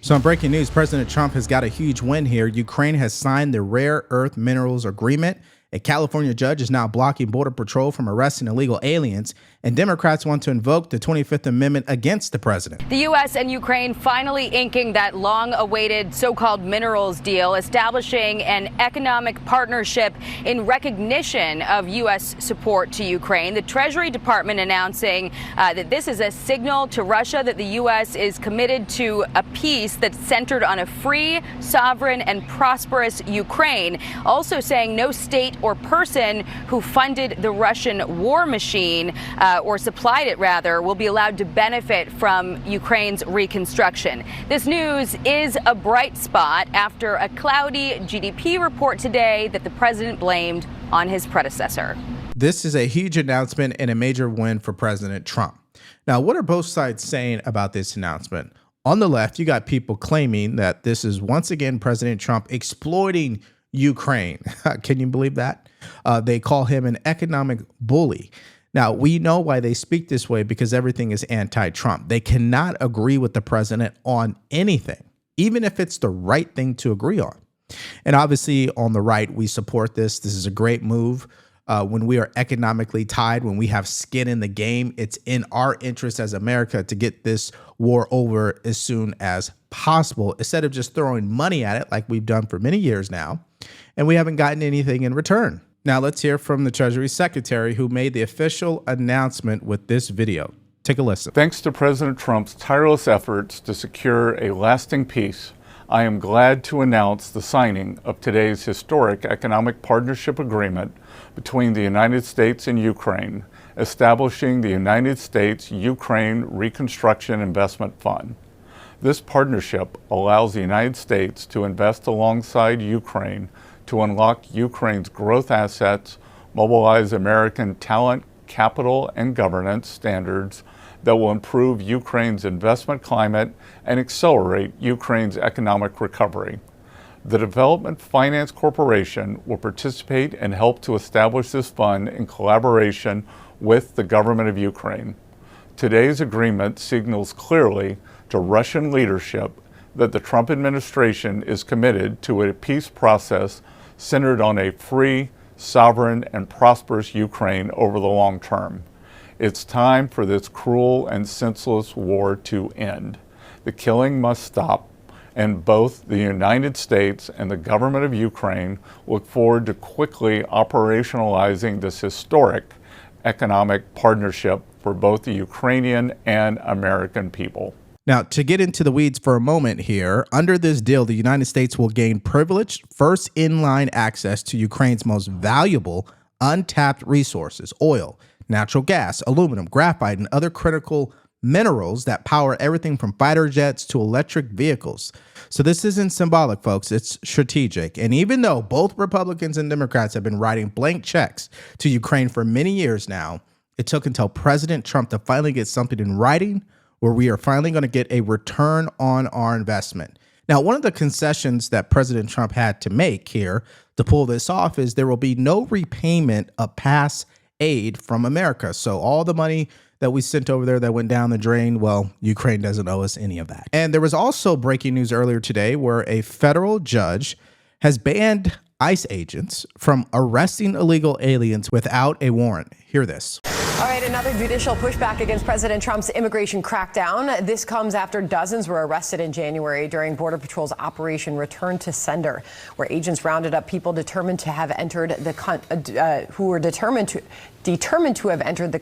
So in breaking news, President Trump has got a huge win here. Ukraine has signed the rare earth minerals agreement. A California judge is now blocking Border Patrol from arresting illegal aliens, and Democrats want to invoke the 25th Amendment against the president. The U.S. and Ukraine finally inking that long-awaited so-called minerals deal, establishing an economic partnership in recognition of U.S. support to Ukraine. The Treasury Department announcing that this is a signal to Russia that the U.S. is committed to a peace that's centered on a free, sovereign, and prosperous Ukraine. Also saying no state or person who funded the Russian war machine or supplied it, rather, will be allowed to benefit from Ukraine's reconstruction. This news is a bright spot after a cloudy GDP report today that the president blamed on his predecessor. This is a huge announcement and a major win for President Trump. Now, what are both sides saying about this announcement? On the left, you got people claiming that this is once again President Trump exploiting Ukraine. Can you believe that? They call him an economic bully. Now, we know why they speak this way, because everything is anti-Trump. They cannot agree with the president on anything, even if it's the right thing to agree on. And obviously, on the right, we support this. This is a great move. When we are economically tied, when we have skin in the game, it's in our interest as America to get this war over as soon as possible, instead of just throwing money at it like we've done for many years now, and we haven't gotten anything in return. Now let's hear from the Treasury Secretary, who made the official announcement with this video. Take a listen. Thanks to President Trump's tireless efforts to secure a lasting peace, I am glad to announce the signing of today's historic economic partnership agreement between the United States and Ukraine, establishing the United States-Ukraine Reconstruction Investment Fund. This partnership allows the United States to invest alongside Ukraine to unlock Ukraine's growth assets, mobilize American talent, capital, and governance standards that will improve Ukraine's investment climate and accelerate Ukraine's economic recovery. The Development Finance Corporation will participate and help to establish this fund in collaboration with the government of Ukraine. Today's agreement signals clearly to Russian leadership that the Trump administration is committed to a peace process centered on a free, sovereign, and prosperous Ukraine over the long term. It's time for this cruel and senseless war to end. The killing must stop, and both the United States and the government of Ukraine look forward to quickly operationalizing this historic economic partnership for both the Ukrainian and American people. Now, to get into the weeds for a moment here, under this deal, the United States will gain privileged first in-line access to Ukraine's most valuable untapped resources: oil, natural gas, aluminum, graphite, and other critical minerals that power everything from fighter jets to electric vehicles. So this isn't symbolic, folks. It's strategic. And even though both Republicans and Democrats have been writing blank checks to Ukraine for many years now, it took until President Trump to finally get something in writing where we are finally going to get a return on our investment. Now, one of the concessions that President Trump had to make here to pull this off is there will be no repayment of past aid from America. So all the money that we sent over there that went down the drain, well, Ukraine doesn't owe us any of that. And there was also breaking news earlier today where a federal judge has banned ICE agents from arresting illegal aliens without a warrant. Hear this. All right, another judicial pushback against President Trump's immigration crackdown. This comes after dozens were arrested in January during Border Patrol's Operation Return to Sender, where agents rounded up people determined to have entered the who were determined to have entered the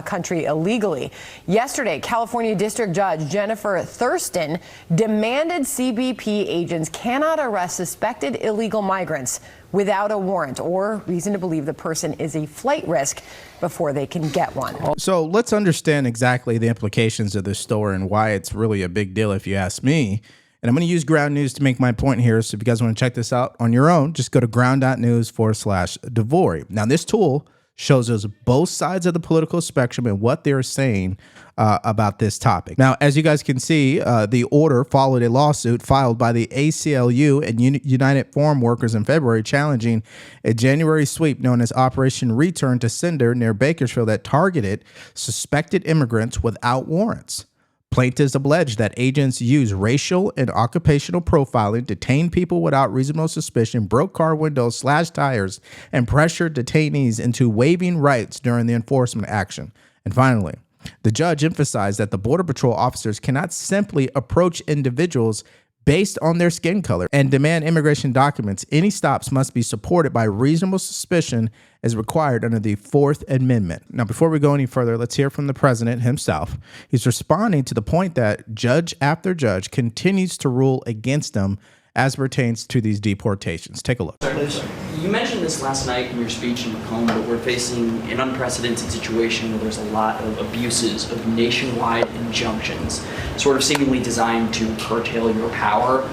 country illegally. Yesterday, California District Judge Jennifer Thurston demanded CBP agents cannot arrest suspected illegal migrants without a warrant or reason to believe the person is a flight risk before they can get one. So let's understand exactly the implications of this story and why it's really a big deal, if you ask me. And I'm going to use Ground News to make my point here. So if you guys want to check this out on your own, just go to ground.news/Devori. Now, this tool shows us both sides of the political spectrum and what they're saying about this topic. Now, as you guys can see, the order followed a lawsuit filed by the ACLU and United Farm Workers in February challenging a January sweep known as Operation Return to Sender near Bakersfield that targeted suspected immigrants without warrants. Plaintiffs allege that agents use racial and occupational profiling, detained people without reasonable suspicion, broke car windows, slashed tires, and pressured detainees into waiving rights during the enforcement action. And finally, the judge emphasized that the Border Patrol officers cannot simply approach individuals based on their skin color and demand immigration documents. Any stops must be supported by reasonable suspicion as required under the Fourth Amendment. Now, before we go any further, let's hear from the president himself. He's responding to the point that judge after judge continues to rule against them as pertains to these deportations. Take a look. You mentioned this last night in your speech in Macomb, but we're facing an unprecedented situation where there's a lot of abuses of nationwide injunctions, sort of seemingly designed to curtail your power,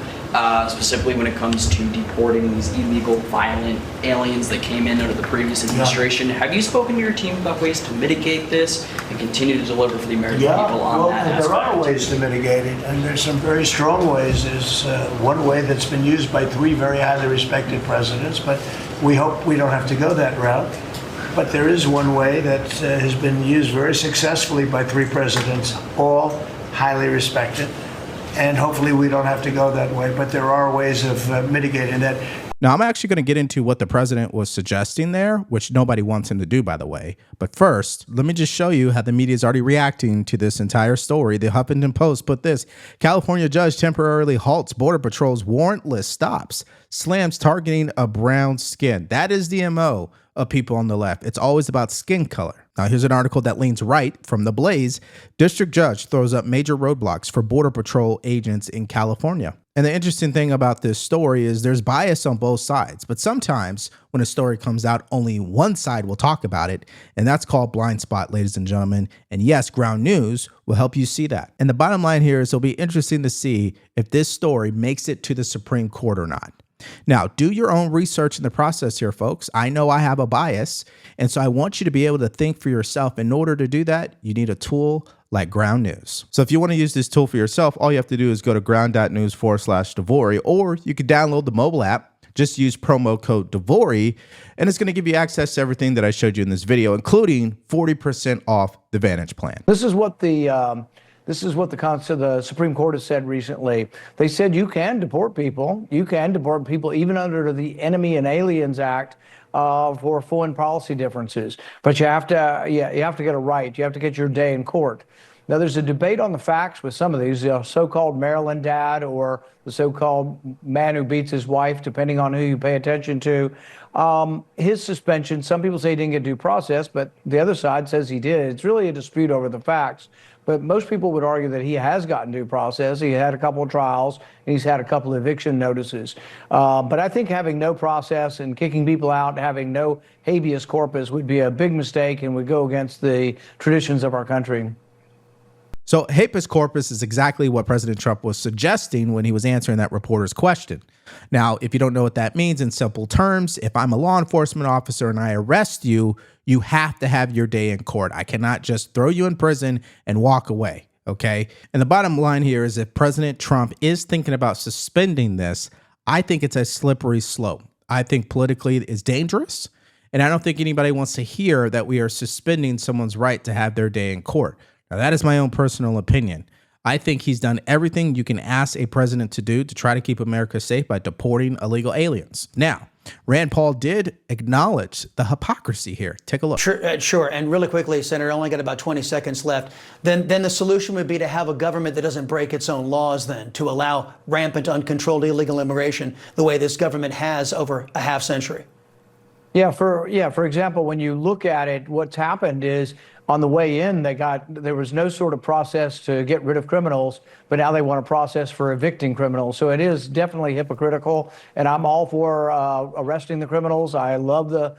specifically when it comes to deporting these illegal, violent aliens that came in under the previous administration. Yeah. Have you spoken to your team about ways to mitigate this and continue to deliver for the American people on that aspect? There are ways to mitigate it, and there's some very strong ways. There's one way that's been used by 3 very highly respected presidents, but we hope we don't have to go that route. But there is one way that has been used very successfully by 3 presidents, all highly respected. And hopefully we don't have to go that way, but there are ways of mitigating that. Now, I'm actually going to get into what the president was suggesting there, which nobody wants him to do, by the way. But first, let me just show you how the media is already reacting to this entire story. The Huffington Post put this: California judge temporarily halts Border Patrol's warrantless stops, slams targeting of brown skin. That is the MO of people on the left. It's always about skin color. Now, here's an article that leans right from The Blaze. District judge throws up major roadblocks for Border Patrol agents in California. And the interesting thing about this story is there's bias on both sides, but sometimes when a story comes out, only one side will talk about it, and that's called blind spot, ladies and gentlemen. And yes, Ground News will help you see that. And the bottom line here is it'll be interesting to see if this story makes it to the Supreme Court or not. Now, do your own research in the process here, folks. I know I have a bias, and so I want you to be able to think for yourself. In order to do that, you need a tool like Ground News. So if you want to use this tool for yourself, all you have to do is go to ground.news/Devori, or you could download the mobile app. Just use promo code Devori, and it's going to give you access to everything that I showed you in this video, including 40% off the Vantage plan. This is what the Supreme Court has said recently. They said you can deport people. You can deport people even under the Enemy and Aliens Act for foreign policy differences. But you have to get it right. You have to get your day in court. Now, there's a debate on the facts with some of these, so-called Maryland dad or the so-called man who beats his wife, depending on who you pay attention to. His suspension, some people say he didn't get due process, but the other side says he did. It's really a dispute over the facts. But most people would argue that he has gotten due process. He had a couple of trials, and he's had a couple of eviction notices. But I think having no process and kicking people out, having no habeas corpus would be a big mistake and would go against the traditions of our country. So habeas corpus is exactly what President Trump was suggesting when he was answering that reporter's question. Now, if you don't know what that means in simple terms, if I'm a law enforcement officer and I arrest you, you have to have your day in court. I cannot just throw you in prison and walk away, okay? And the bottom line here is if President Trump is thinking about suspending this, I think it's a slippery slope. I think politically it's dangerous, and I don't think anybody wants to hear that we are suspending someone's right to have their day in court. Now, that is my own personal opinion. I think he's done everything you can ask a president to do to try to keep America safe by deporting illegal aliens. Now, Rand Paul did acknowledge the hypocrisy here. Take a look. Sure. And really quickly, Senator, I only got about 20 seconds left. Then the solution would be to have a government that doesn't break its own laws, then, to allow rampant, uncontrolled illegal immigration the way this government has over a half century. For example, when you look at it, what's happened is on the way in, there was no sort of process to get rid of criminals, but now they want a process for evicting criminals. So it is definitely hypocritical, and I'm all for arresting the criminals. I love the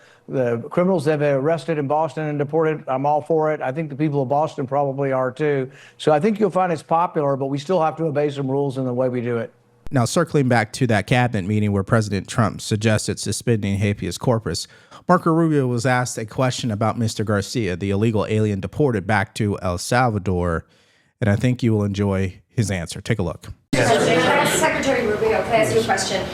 criminals that have been arrested in Boston and deported. I'm all for it. I think the people of Boston probably are too. So I think you'll find it's popular, but we still have to obey some rules in the way we do it. Now, circling back to that cabinet meeting where President Trump suggested suspending habeas corpus, Marco Rubio was asked a question about Mr. Garcia, the illegal alien deported back to El Salvador, and I think you will enjoy his answer. Take a look. Secretary Rubio, Can I ask you a question?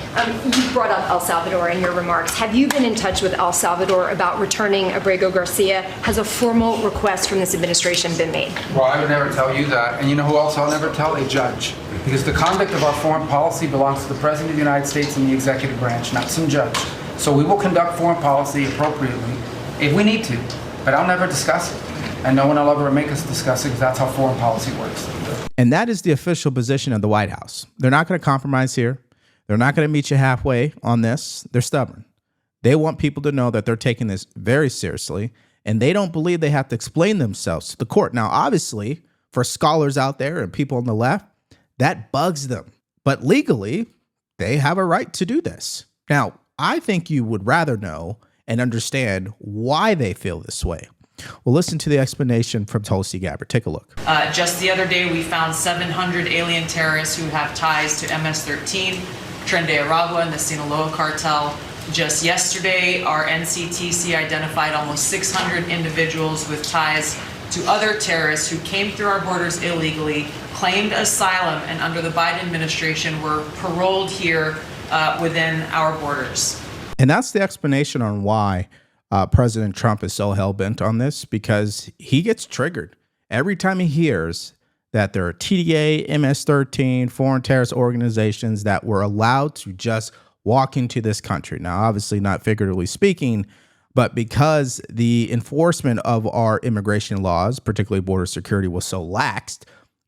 You brought up El Salvador in your remarks. Have you been in touch with El Salvador about returning Abrego Garcia? Has a formal request from this administration been made? Well, I would never tell you that. And you know who else I'll never tell? A judge. Because the conduct of our foreign policy belongs to the President of the United States and the executive branch, not some judge. So we will conduct foreign policy appropriately if we need to. But I'll never discuss it. And no one will ever make us discuss it because that's how foreign policy works. And that is the official position of the White House. They're not going to compromise here. They're not going to meet you halfway on this. They're stubborn. They want people to know that they're taking this very seriously, and they don't believe they have to explain themselves to the court. Now, obviously, for scholars out there and people on the left, that bugs them. But legally, they have a right to do this. Now, I think you would rather know and understand why they feel this way. Well, listen to the explanation from Tulsi Gabbard. Take a look. Just the other day, we found 700 alien terrorists who have ties to MS-13, Tren de Aragua, and the Sinaloa cartel. Just yesterday, our NCTC identified almost 600 individuals with ties to other terrorists who came through our borders illegally, claimed asylum, and under the Biden administration were paroled here within our borders. And that's the explanation on why President Trump is so hell-bent on this, because he gets triggered every time he hears that there are TDA, MS-13, foreign terrorist organizations that were allowed to just walk into this country. Now, obviously not figuratively speaking, but because the enforcement of our immigration laws, particularly border security, was so laxed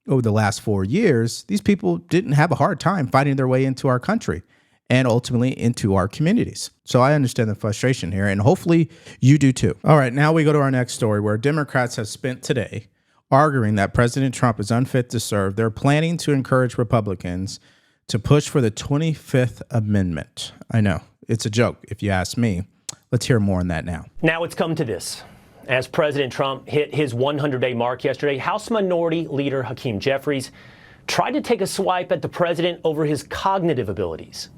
over the last 4 years, these people didn't have a hard time finding their way into our country and ultimately into our communities. So I understand the frustration here, and hopefully you do too. All right, now we go to our next story, where Democrats have spent today arguing that President Trump is unfit to serve. They're planning to encourage Republicans to push for the 25th Amendment. I know, it's a joke if you ask me. Let's hear more on that now. Now it's come to this. As President Trump hit his 100-day mark yesterday, House Minority Leader Hakeem Jeffries tried to take a swipe at the president over his cognitive abilities.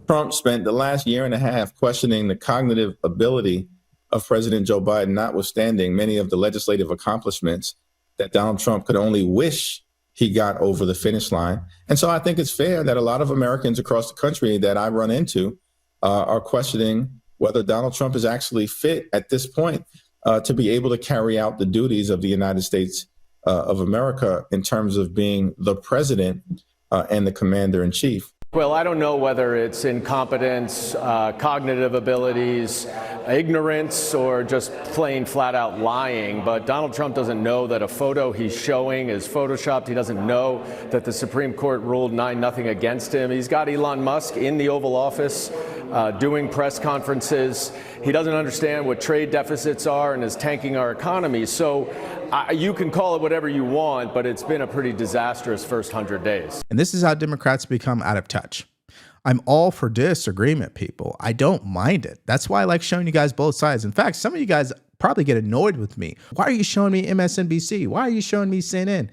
Trump spent the last year and a half questioning the cognitive ability of President Joe Biden, notwithstanding many of the legislative accomplishments that Donald Trump could only wish he got over the finish line. And so I think it's fair that a lot of Americans across the country that I run into are questioning whether Donald Trump is actually fit at this point to be able to carry out the duties of the United States of America in terms of being the president and the commander in chief. Well, I don't know whether it's incompetence, cognitive abilities, ignorance, or just plain flat out lying. But Donald Trump doesn't know that a photo he's showing is photoshopped. He doesn't know that the Supreme Court ruled 9-0 against him. He's got Elon Musk in the Oval Office doing press conferences. He doesn't understand what trade deficits are and is tanking our economy. So you can call it whatever you want, but it's been a pretty disastrous first 100 days. And this is how Democrats become out of touch. I'm all for disagreement, people. I don't mind it. That's why I like showing you guys both sides. In fact, some of you guys probably get annoyed with me. Why are you showing me MSNBC? Why are you showing me CNN?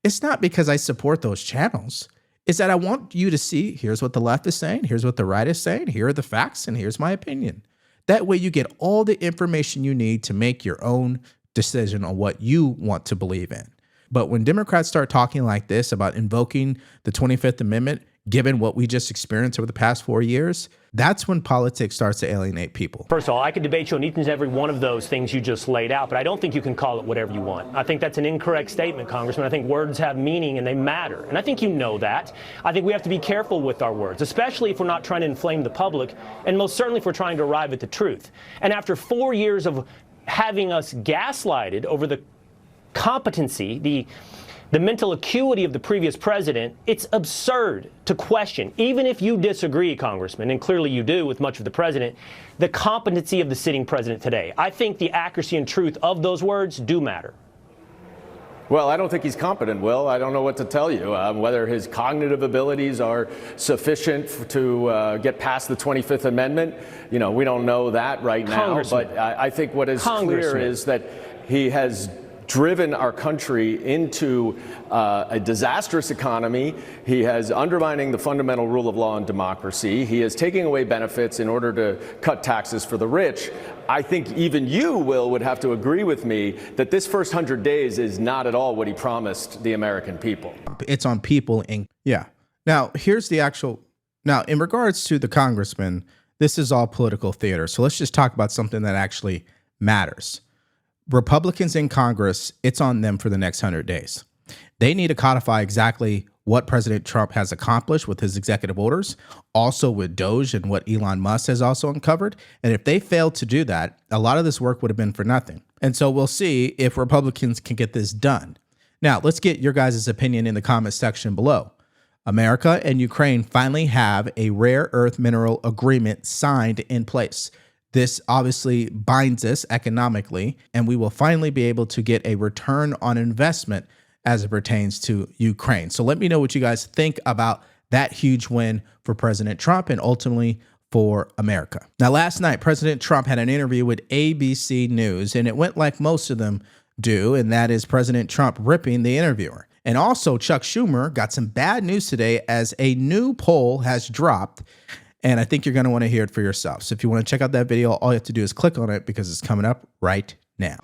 It's not because I support those channels. It's that I want you to see, here's what the left is saying, here's what the right is saying, here are the facts, and here's my opinion. That way you get all the information you need to make your own decision on what you want to believe in. But when Democrats start talking like this about invoking the 25th Amendment, given what we just experienced over the past 4 years, that's when politics starts to alienate people. First of all, I could debate you on each and every one of those things you just laid out, but I don't think you can call it whatever you want. I think that's an incorrect statement, Congressman. I think words have meaning and they matter. And I think you know that. I think we have to be careful with our words, especially if we're not trying to inflame the public, and most certainly if we're trying to arrive at the truth. And after 4 years of having us gaslighted over the competency, the mental acuity of the previous president, it's absurd to question, even if you disagree, Congressman, and clearly you do with much of the president, the competency of the sitting president today. I think the accuracy and truth of those words do matter. Well, I don't think he's competent, Will. I don't know what to tell you. Whether his cognitive abilities are sufficient to get past the 25th Amendment, we don't know that right now. But I think what is clear is that he has driven our country into a disastrous economy. He has undermining the fundamental rule of law and democracy. He is taking away benefits in order to cut taxes for the rich. I think even you, Will, would have to agree with me that this first 100 days is not at all what he promised the American people. It's on people. Yeah. Now, here's the actual Now, in regards to the congressman, this is all political theater. So let's just talk about something that actually matters. Republicans in Congress, it's on them for the next 100 days. They need to codify exactly what President Trump has accomplished with his executive orders, also with Doge and what Elon Musk has also uncovered. And if they failed to do that, a lot of this work would have been for nothing. And so we'll see if Republicans can get this done. Now, let's get your guys' opinion in the comment section below. America and Ukraine finally have a rare earth mineral agreement signed in place. This obviously binds us economically, and we will finally be able to get a return on investment as it pertains to Ukraine. So let me know what you guys think about that huge win for President Trump and ultimately for America. Now, last night, President Trump had an interview with ABC News, and it went like most of them do, and that is President Trump ripping the interviewer. And also, Chuck Schumer got some bad news today as a new poll has dropped, and I think you're going to want to hear it for yourself. So if you want to check out that video, all you have to do is click on it because it's coming up right now.